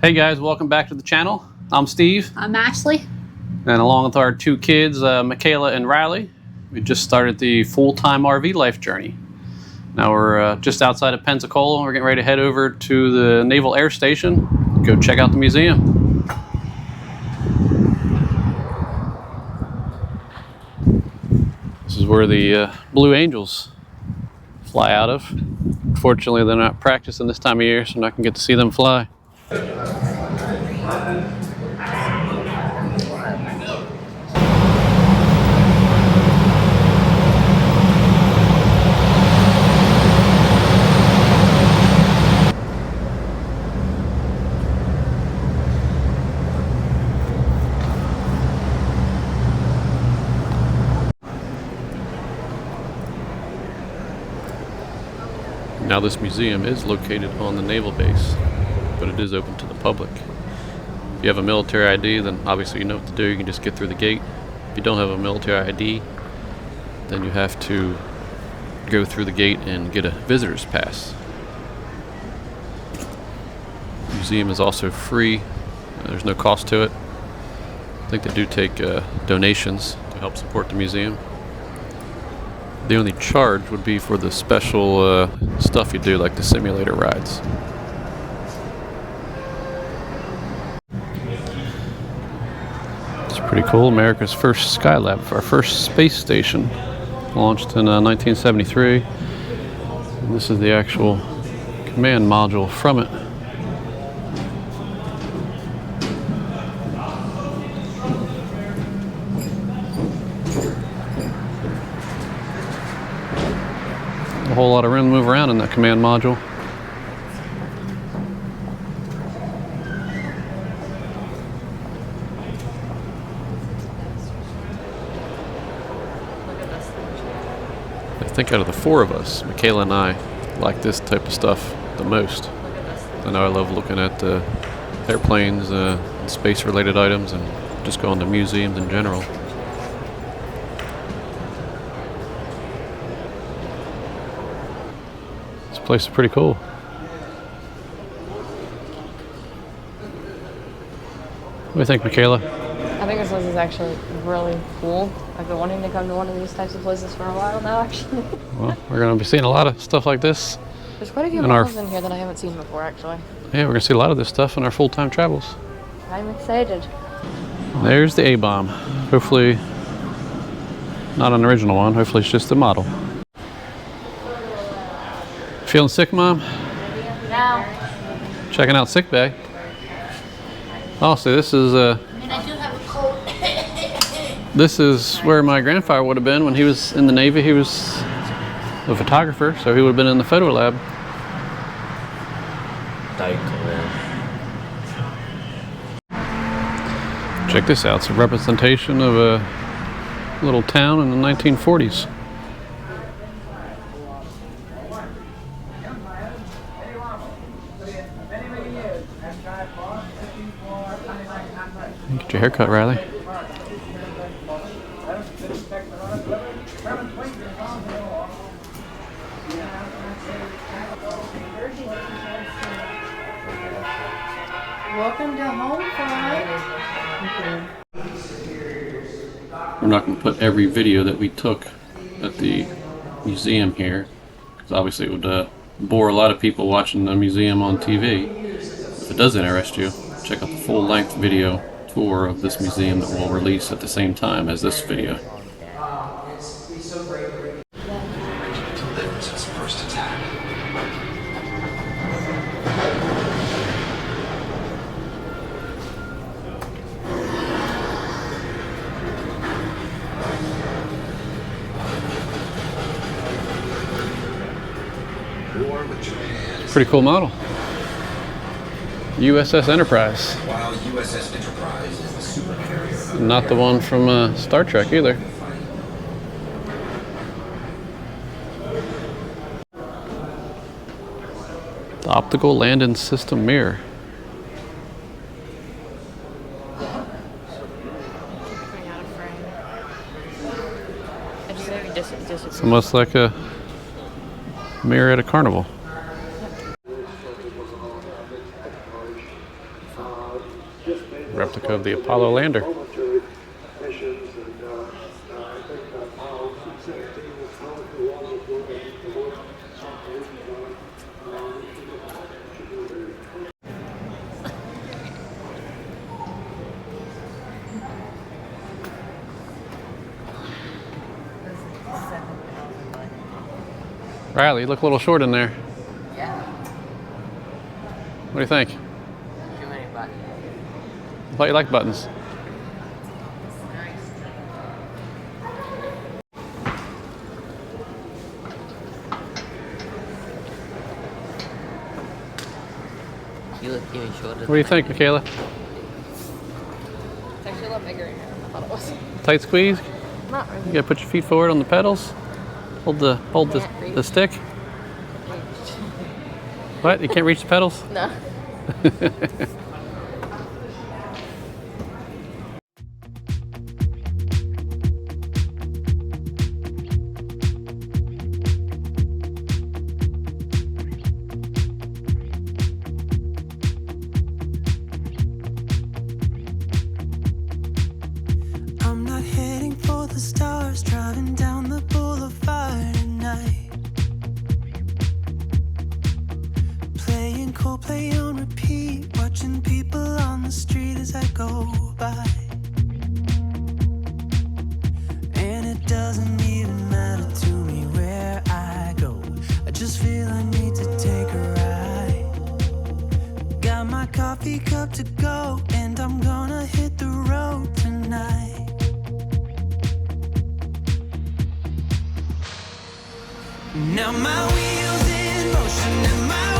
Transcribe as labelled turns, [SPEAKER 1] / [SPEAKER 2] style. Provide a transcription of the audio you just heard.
[SPEAKER 1] Hey guys, welcome back to the channel. I'm Steve.
[SPEAKER 2] I'm Ashley.
[SPEAKER 1] And along with our two kids, Michaela and Riley, we just started the full-time RV life journey. Now we're just outside of Pensacola. We're getting ready to head over to the Naval Air Station, go check out the museum. This is where the Blue Angels fly out of. Unfortunately, they're not practicing this time of year, so I'm not going to get to see them fly. Now this museum is located on the naval base, but it is open to the public. If you have a military ID, then obviously you know what to do. You can just get through the gate. If you don't have a military ID, then you have to go through the gate and get a visitor's pass. The museum is also free. There's no cost to it. I think they do take donations to help support the museum. The only charge would be for the special stuff you do, like the simulator rides. It's pretty cool. America's first Skylab, our first space station, launched in 1973. And this is the actual command module from it. A whole lot of room to move around in that command module. I think out of the four of us, Michaela and I like this type of stuff the most. I know I love looking at airplanes and space-related items and just going to museums in general. This place is pretty cool. What do you think, Michaela?
[SPEAKER 3] I think this place is actually really cool. I've been wanting to come to one of these types of places for a while now, actually.
[SPEAKER 1] Well, we're going to be seeing a lot of stuff like this.
[SPEAKER 3] There's quite a few models in here that I haven't seen before, actually.
[SPEAKER 1] Yeah, we're going to see a lot of this stuff in our full-time travels.
[SPEAKER 3] I'm excited.
[SPEAKER 1] There's the A-bomb. Hopefully not an original one. Hopefully it's just a model. Feeling sick, Mom?
[SPEAKER 3] Now.
[SPEAKER 1] Checking out sick bay. Oh, so this is
[SPEAKER 2] I do have a cold.
[SPEAKER 1] this is where my grandfather would have been when he was in the Navy. He was a photographer, so he would have been in the photo lab. Check this out. It's a representation of a little town in the 1940s. Get your haircut, Riley.
[SPEAKER 2] Welcome to home, Fry.
[SPEAKER 1] We're not going to put every video that we took at the museum here, because obviously it would bore a lot of people watching the museum on TV. If it does interest you, check out the full-length video tour of this museum that we'll release at the same time as this video. Pretty cool model. USS Enterprise.
[SPEAKER 4] While USS Enterprise is the super carrier.
[SPEAKER 1] Not the one from Star Trek either. The optical landing system mirror. It's almost like a mirror at a carnival. Replica of the Apollo lander. Riley, you look a little short in there.
[SPEAKER 5] Yeah,
[SPEAKER 1] What do you think?
[SPEAKER 5] too many buttons.
[SPEAKER 1] I thought you liked buttons.
[SPEAKER 5] You look even shorter.
[SPEAKER 1] What do you think, Michaela?
[SPEAKER 3] It's actually a lot bigger in here than I thought it was.
[SPEAKER 1] Tight squeeze?
[SPEAKER 3] Not
[SPEAKER 1] You
[SPEAKER 3] really.
[SPEAKER 1] gotta put your feet forward on the pedals. Hold the stick. What? You can't reach the pedals?
[SPEAKER 3] No.
[SPEAKER 6] I'm not heading for the stars, driving down the boulevard at night. Playing Coldplay on repeat, watching people on the street as I go by. And it doesn't even matter to me where I go, I just feel I need to take a ride. Got my coffee cup to go, and I'm gonna hit the road tonight. Now my wheels in motion and my